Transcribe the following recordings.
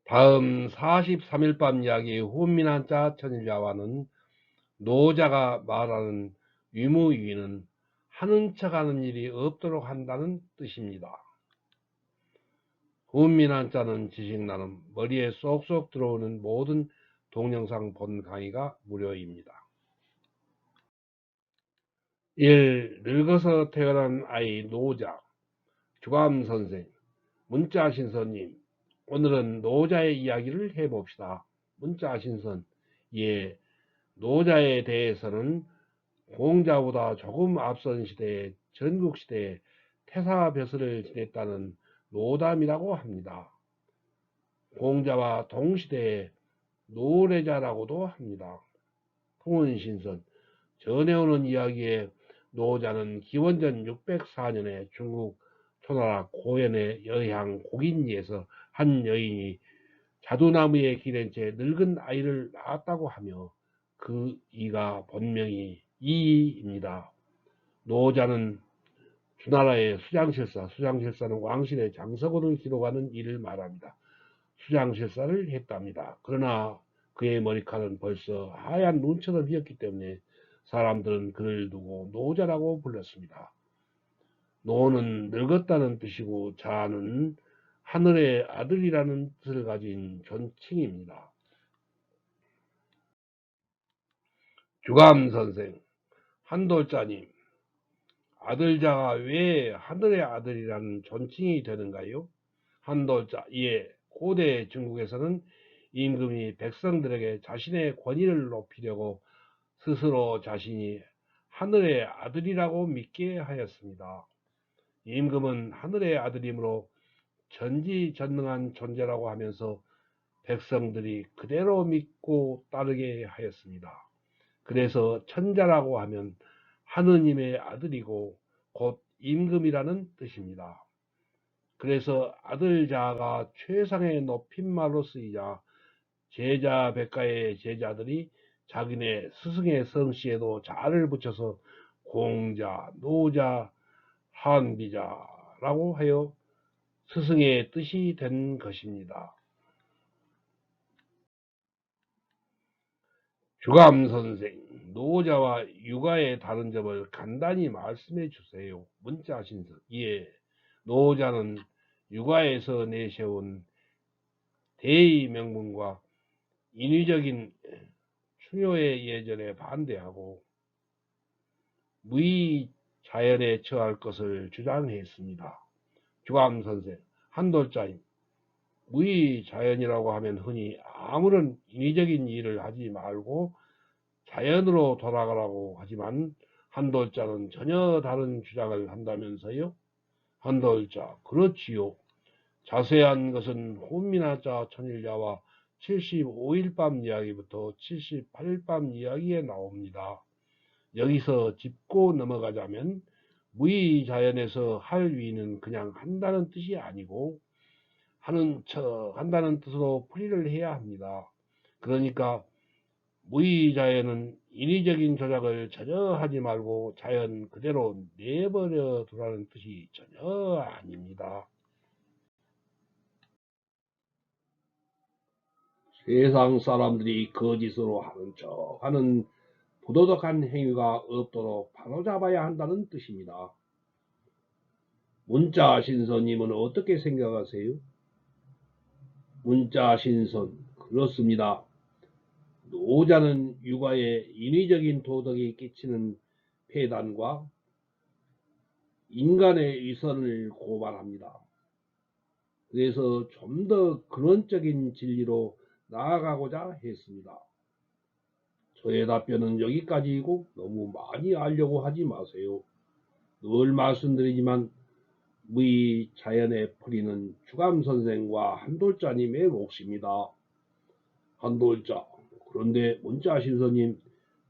다음 43일 밤 이야기 훈민한자 천일야와는 노자가 말하는 유무위는 하는 척하는 일이 없도록 한다는 뜻입니다. 훈민한자는 지식나눔, 머리에 쏙쏙 들어오는 모든 동영상 본 강의가 무료입니다. 1. 늙어서 태어난 아이 노자. 주감선생, 문자신선님, 오늘은 노자의 이야기를 해봅시다. 문자신선, 예, 노자에 대해서는 공자보다 조금 앞선 시대에 전국시대에 태사벼슬을 지냈다는 노담이라고 합니다. 공자와 동시대의 노래자라고도 합니다. 통은신선, 전해오는 이야기에 노자는 기원전 604년에 중국 초나라 고현의 여향 고긴리에서 한 여인이 자두나무에 기댄 채 늙은 아이를 낳았다고 하며 그 이가 본명이 이입니다. 노자는 주나라의 수장실사는 왕실의 장서고를 기록하는 일을 말합니다. 수장실사를 했답니다. 그러나 그의 머리카락은 벌써 하얀 눈처럼 휘었기 때문에 사람들은 그를 두고 노자라고 불렀습니다. 노는 늙었다는 뜻이고 자는 하늘의 아들이라는 뜻을 가진 존칭입니다. 주감선생, 한돌자님, 아들자가 왜 하늘의 아들이라는 존칭이 되는가요? 한돌자, 예, 고대 중국에서는 임금이 백성들에게 자신의 권위를 높이려고 스스로 자신이 하늘의 아들이라고 믿게 하였습니다. 임금은 하늘의 아들이므로 전지전능한 존재라고 하면서 백성들이 그대로 믿고 따르게 하였습니다. 그래서 천자라고 하면 하느님의 아들이고 곧 임금이라는 뜻입니다. 그래서 아들자가 최상의 높임말로 쓰이자 제자 백가의 제자들이 자기네 스승의 성씨에도 자를 붙여서 공자, 노자, 한비자라고 하여 스승의 뜻이 된 것입니다. 주감선생, 노자와 유가의 다른 점을 간단히 말씀해 주세요. 문자신선, 예, 노자는 유가에서 내세운 대의 명분과 인위적인 충효의 예전에 반대하고 무의 자연에 처할 것을 주장했습니다. 주감선생, 한돌자임, 무의 자연이라고 하면 흔히 아무런 인위적인 일을 하지 말고 자연으로 돌아가라고 하지만 한돌자는 전혀 다른 주장을 한다면서요? 한돌자, 그렇지요. 자세한 것은 훈민하자 천일야와 75일 밤 이야기부터 78일 밤 이야기에 나옵니다. 여기서 짚고 넘어가자면 무의 자연에서 할 위는 그냥 한다는 뜻이 아니고 하는 척 한다는 뜻으로 풀이를 해야 합니다. 그러니까 무의 자연은 인위적인 조작을 전혀 하지 말고 자연 그대로 내버려 두라는 뜻이 전혀 아닙니다. 세상 사람들이 거짓으로 하는 척 하는 부도덕한 행위가 없도록 바로잡아야 한다는 뜻입니다. 문자신선님은 어떻게 생각하세요? 문자신선, 그렇습니다. 노자는 육아에 인위적인 도덕이 끼치는 폐단과 인간의 위선을 고발합니다. 그래서 좀 더 근원적인 진리로 나아가고자 했습니다. 저의 답변은 여기까지이고 너무 많이 알려고 하지 마세요. 늘 말씀드리지만 무의 자연의 풀이는 주감선생과 한돌자님의 몫입니다. 한돌자, 그런데 문자신선님,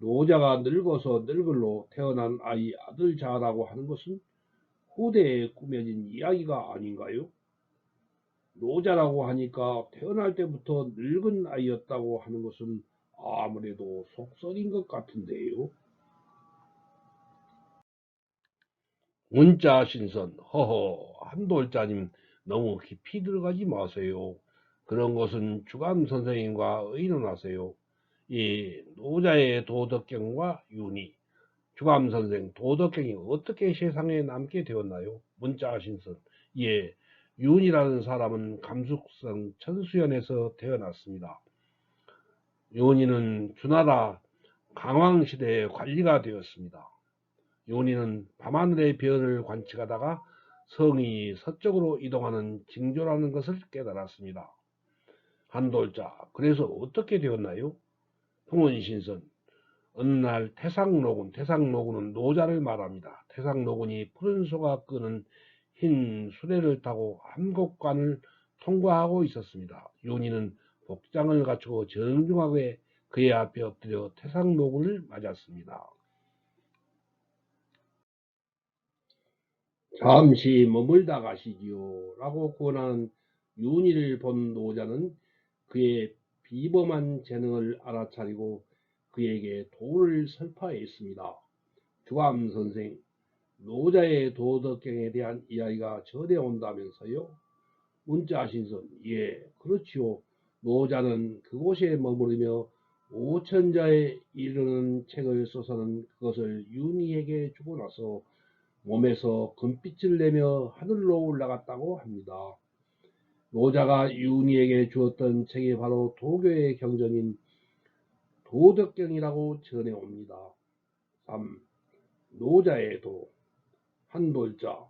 노자가 늙어서 늙을로 태어난 아이 아들자라고 하는 것은 후대에 꾸며진 이야기가 아닌가요? 노자라고 하니까 태어날 때부터 늙은 아이였다고 하는 것은 아무래도 속설인 것 같은데요. 문자신선, 허허, 한돌자님 너무 깊이 들어가지 마세요. 그런 것은 주감 선생님과 의논하세요. 이 노자의 도덕경과 윤희. 주감 선생, 도덕경이 어떻게 세상에 남게 되었나요? 문자 신선. 예, 윤이라는 사람은 감숙성 천수연에서 태어났습니다. 윤희는 주나라 강왕시대의 관리가 되었습니다. 윤희는 밤하늘의 별을 관측하다가 성이 서쪽으로 이동하는 징조라는 것을 깨달았습니다. 한돌자, 그래서 어떻게 되었나요? 통원신선, 어느 날 태상노군은 노자를 말합니다. 태상노군이 푸른 소가 끄는 흰 수레를 타고 함곡관을 통과하고 있었습니다. 윤희는 복장을 갖추고 정중하게 그의 앞에 엎드려 태상노군을 맞았습니다. 잠시 머물다 가시지요 라고 권하는 윤희를 본 노자는 그의 비범한 재능을 알아차리고 그에게 도를 설파했습니다. 주감 선생, 노자의 도덕경에 대한 이야기가 전해온다면서요? 문자 신선, 예, 그렇지요. 노자는 그곳에 머무르며 5천자에 이르는 책을 써서는 그것을 윤희에게 주고 나서 몸에서 금빛을 내며 하늘로 올라갔다고 합니다. 노자가 윤희에게 주었던 책이 바로 도교의 경전인 도덕경이라고 전해옵니다. 3. 노자의 도. 한돌자.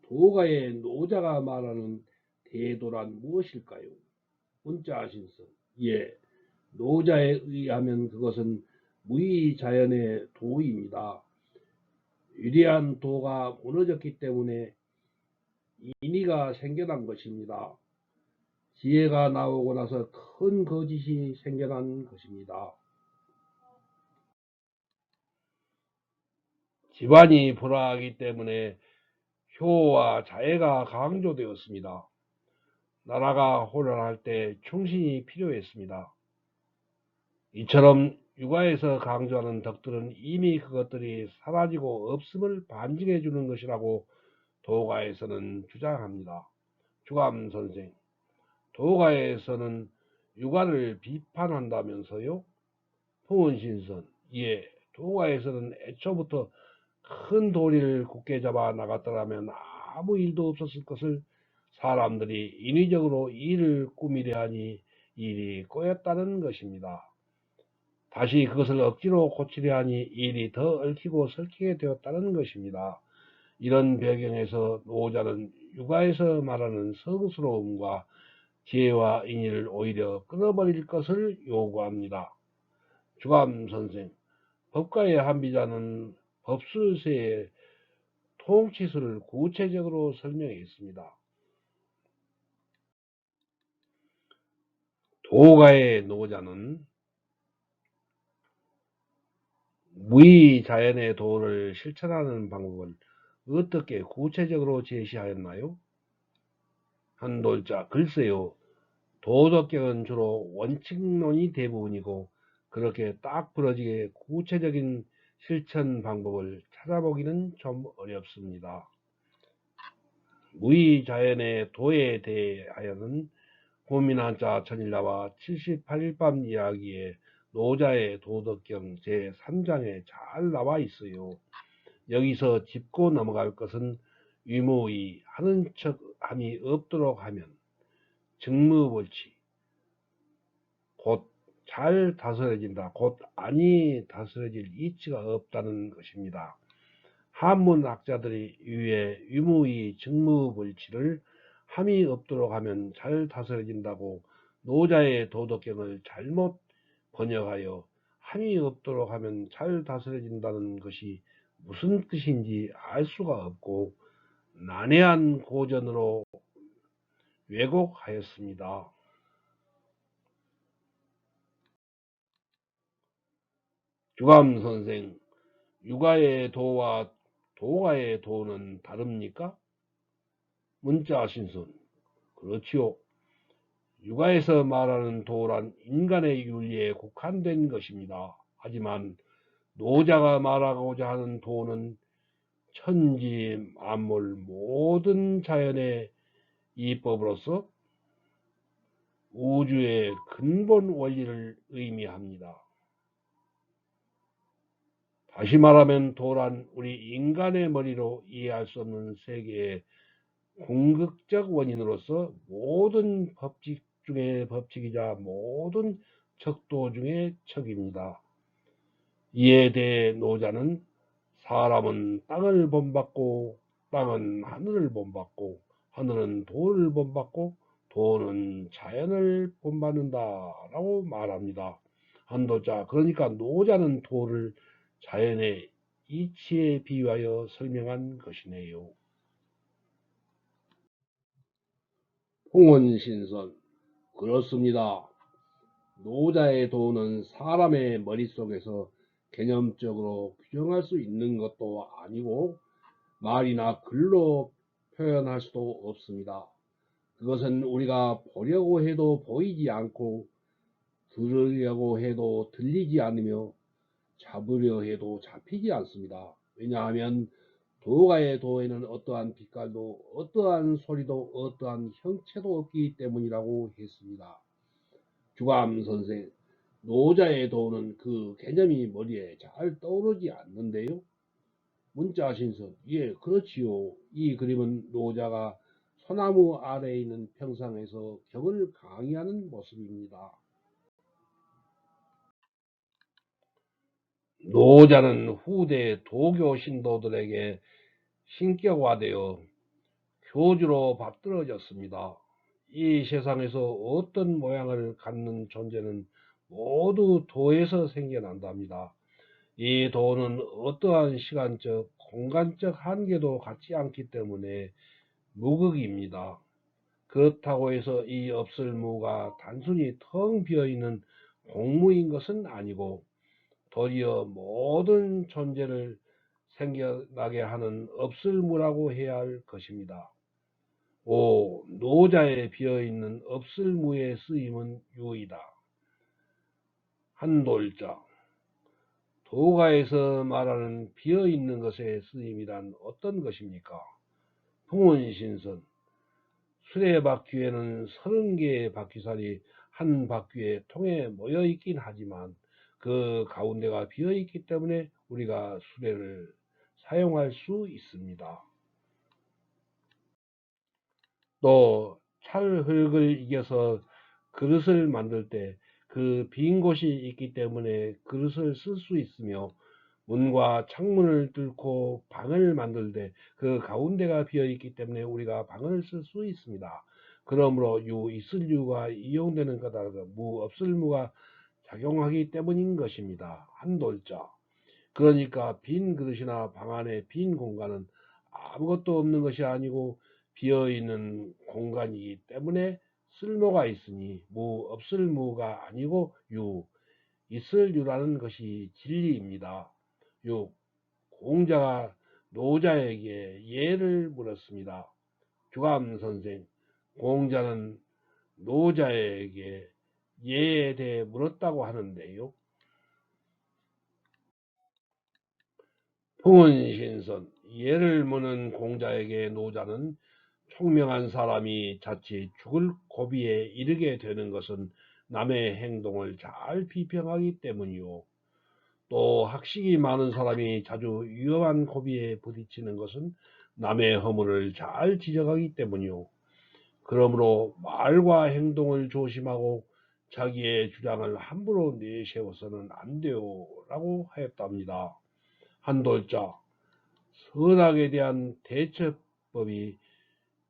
도가의 노자가 말하는 대도란 무엇일까요? 문자 신선. 예, 노자에 의하면 그것은 무의자연의 도입니다. 위대한 도가 무너졌기 때문에 인의가 생겨난 것입니다. 지혜가 나오고 나서 큰 거짓이 생겨난 것입니다. 집안이 불화하기 때문에 효와 자애가 강조되었습니다. 나라가 혼란할 때 충신이 필요했습니다. 이처럼 육아에서 강조하는 덕들은 이미 그것들이 사라지고 없음을 반증해 주는 것이라고 도가에서는 주장합니다. 주감 선생, 도가에서는 육아를 비판한다면서요? 풍은신선, 예, 도가에서는 애초부터 큰 도리를 굳게 잡아 나갔더라면 아무 일도 없었을 것을 사람들이 인위적으로 일을 꾸미려 하니 일이 꼬였다는 것입니다. 다시 그것을 억지로 고치려 하니 일이 더 얽히고 설키게 되었다는 것입니다. 이런 배경에서 노자는 육아에서 말하는 성스러움과 지혜와 인의를 오히려 끊어버릴 것을 요구합니다. 주감 선생, 법가의 한비자는 법술세의 통치술을 구체적으로 설명했습니다. 도가의 노자는 무의자연의 도를 실천하는 방법을 어떻게 구체적으로 제시하였나요? 한돌자, 글쎄요. 도덕경은 주로 원칙론이 대부분이고 그렇게 딱 부러지게 구체적인 실천 방법을 찾아보기는 좀 어렵습니다. 무의자연의 도에 대하여는 고민한자 천일라와 78일 밤 이야기에 노자의 도덕경 제3장에 잘 나와 있어요. 여기서 짚고 넘어갈 것은 위무의 하는 척함이 없도록 하면 직무불치, 곧 잘 다스려진다, 곧 아니 다스려질 이치가 없다는 것입니다. 한문학자들이 위에 위무의 직무불치를 함이 없도록 하면 잘 다스려진다고 노자의 도덕경을 잘못 번역하여 함이 없도록 하면 잘 다스려진다는 것이 무슨 뜻인지 알 수가 없고 난해한 고전으로 왜곡하였습니다. 주감 선생, 육아의 도와 도가의 도는 다릅니까? 문자 신선, 그렇지요. 육아에서 말하는 도란 인간의 윤리에 국한된 것입니다. 하지만 노자가 말하고자 하는 도는 천지 만물 모든 자연의 이법으로서 우주의 근본 원리를 의미합니다. 다시 말하면 도란 우리 인간의 머리로 이해할 수 없는 세계의 궁극적 원인으로서 모든 법칙 중의 법칙이자 모든 척도 중의 척입니다. 이에 대해 노자는 사람은 땅을 본받고 땅은 하늘을 본받고 하늘은 도를 본받고 도는 자연을 본받는다 라고 말합니다. 한도자, 그러니까 노자는 도를 자연의 이치에 비유하여 설명한 것이네요. 홍원신선, 그렇습니다. 노자의 도는 사람의 머릿속에서 개념적으로 규정할 수 있는 것도 아니고 말이나 글로 표현할 수도 없습니다. 그것은 우리가 보려고 해도 보이지 않고 들으려고 해도 들리지 않으며 잡으려 해도 잡히지 않습니다. 왜냐하면 도가의 도에는 어떠한 빛깔도 어떠한 소리도 어떠한 형체도 없기 때문이라고 했습니다. 주감 선생, 노자의 도는 그 개념이 머리에 잘 떠오르지 않는데요. 문자 신선, 예, 그렇지요. 이 그림은 노자가 소나무 아래에 있는 평상에서 격을 강의하는 모습입니다. 노자는 후대 도교 신도들에게 신격화되어 교주로 받들어졌습니다. 이 세상에서 어떤 모양을 갖는 존재는 모두 도에서 생겨난답니다. 이 도는 어떠한 시간적, 공간적 한계도 갖지 않기 때문에 무극입니다. 그렇다고 해서 이 없을무가 단순히 텅 비어있는 공무인 것은 아니고 도리어 모든 존재를 생겨나게 하는 없을무라고 해야 할 것입니다. 5. 노자에 비어있는 없을무의 쓰임은 유이다. 한돌자, 도가에서 말하는 비어있는 것의 쓰임이란 어떤 것입니까? 풍운신선, 수레바퀴에는 30개의 바퀴살이 한 바퀴에 통에 모여 있긴 하지만 그 가운데가 비어 있기 때문에 우리가 수레를 사용할 수 있습니다. 또 찰흙을 이겨서 그릇을 만들 때 그 빈 곳이 있기 때문에 그릇을 쓸 수 있으며 문과 창문을 뚫고 방을 만들 때 그 가운데가 비어 있기 때문에 우리가 방을 쓸 수 있습니다. 그러므로 유 있을 유가 이용되는 까닭은 무 없을 무가 작용하기 때문인 것입니다. 한돌자, 그러니까 빈 그릇이나 방 안의 빈 공간은 아무것도 없는 것이 아니고 비어있는 공간이기 때문에 쓸모가 있으니 무 없을 무가 아니고 유 있을 유라는 것이 진리입니다. 6. 공자가 노자에게 예를 물었습니다. 주감 선생, 공자는 노자에게 예에 대해 물었다고 하는데요. 풍은신선, 예를 무는 공자에게 노자는 총명한 사람이 자칫 죽을 고비에 이르게 되는 것은 남의 행동을 잘 비평하기 때문이요. 또 학식이 많은 사람이 자주 위험한 고비에 부딪히는 것은 남의 허물을 잘 지적하기 때문이요. 그러므로 말과 행동을 조심하고 자기의 주장을 함부로 내세워서는 안 돼요 라고 하였답니다. 한돌자, 선악에 대한 대처법이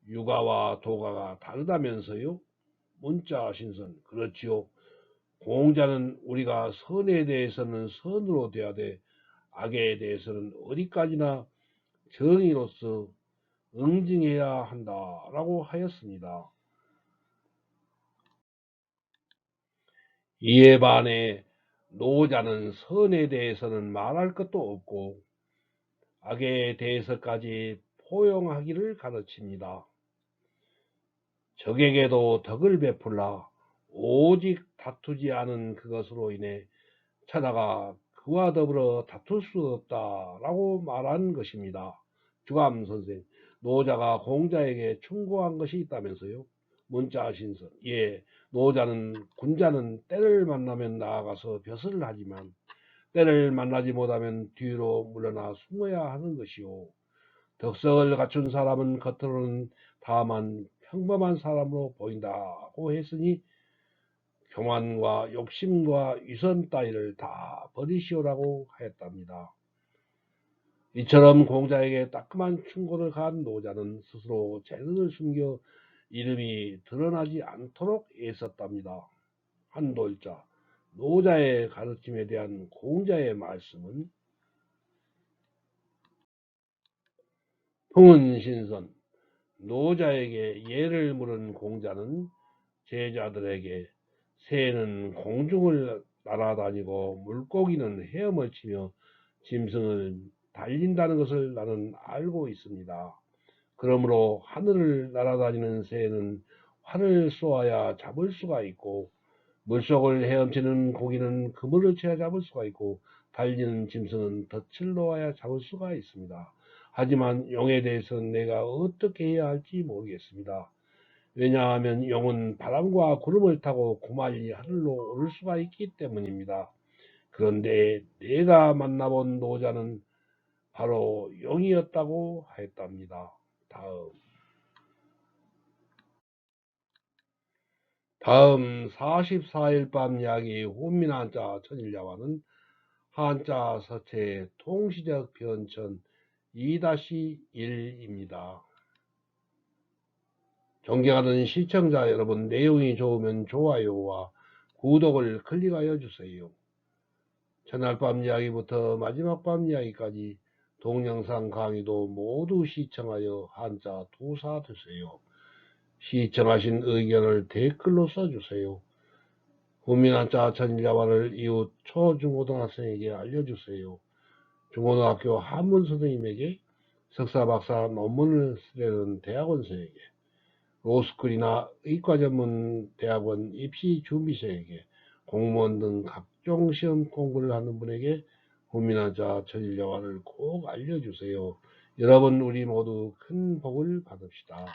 유가와 도가가 다르다면서요? 문자 신선, 그렇지요. 공자는 우리가 선에 대해서는 선으로 대하되 악에 대해서는 어디까지나 정의로서 응징해야 한다라고 하였습니다. 이에 반해 노자는 선에 대해서는 말할 것도 없고 악에 대해서까지 포용하기를 가르칩니다. 적에게도 덕을 베풀라 오직 다투지 않은 그것으로 인해 천하가 그와 더불어 다툴 수 없다라고 말한 것입니다. 주감 선생, 노자가 공자에게 충고한 것이 있다면서요? 문자 신선. 예, 노자는 군자는 때를 만나면 나아가서 벼슬을 하지만 때를 만나지 못하면 뒤로 물러나 숨어야 하는 것이요. 덕성을 갖춘 사람은 겉으로는 다만 평범한 사람으로 보인다고 했으니 교만과 욕심과 위선 따위를 다 버리시오라고 하였답니다. 이처럼 공자에게 따끔한 충고를 간 노자는 스스로 재능을 숨겨 이름이 드러나지 않도록 애썼답니다. 한돌자, 노자의 가르침에 대한 공자의 말씀은 풍은신선, 노자에게 예를 물은 공자는 제자들에게 새는 공중을 날아다니고 물고기는 헤엄을 치며 짐승을 달린다는 것을 나는 알고 있습니다. 그러므로 하늘을 날아다니는 새는 활을 쏘아야 잡을 수가 있고 물속을 헤엄치는 고기는 그물을 채야 잡을 수가 있고 달리는 짐승은 덫을 놓아야 잡을 수가 있습니다. 하지만 용에 대해서는 내가 어떻게 해야 할지 모르겠습니다. 왜냐하면 용은 바람과 구름을 타고 고말리 하늘로 오를 수가 있기 때문입니다. 그런데 내가 만나본 노자는 바로 용이었다고 하였답니다. 다음 44일 밤 이야기 혼민한자 천일야와는 한자 서체 통시적 변천 2-1입니다. 존경하는 시청자 여러분, 내용이 좋으면 좋아요와 구독을 클릭하여 주세요. 첫날 밤 이야기부터 마지막 밤 이야기까지 동영상 강의도 모두 시청하여 한자 도사 되세요. 시청하신 의견을 댓글로 써주세요. 국민한자 천일야화를 이웃 초중고등학생에게 알려주세요. 중고등학교 한문 선생님에게, 석사 박사 논문을 쓰려는 대학원생에게, 로스쿨이나 의과전문 대학원 입시 준비생에게, 공무원 등 각종 시험 공부를 하는 분에게 국민한자 천일야화를 꼭 알려주세요. 여러분, 우리 모두 큰 복을 받읍시다.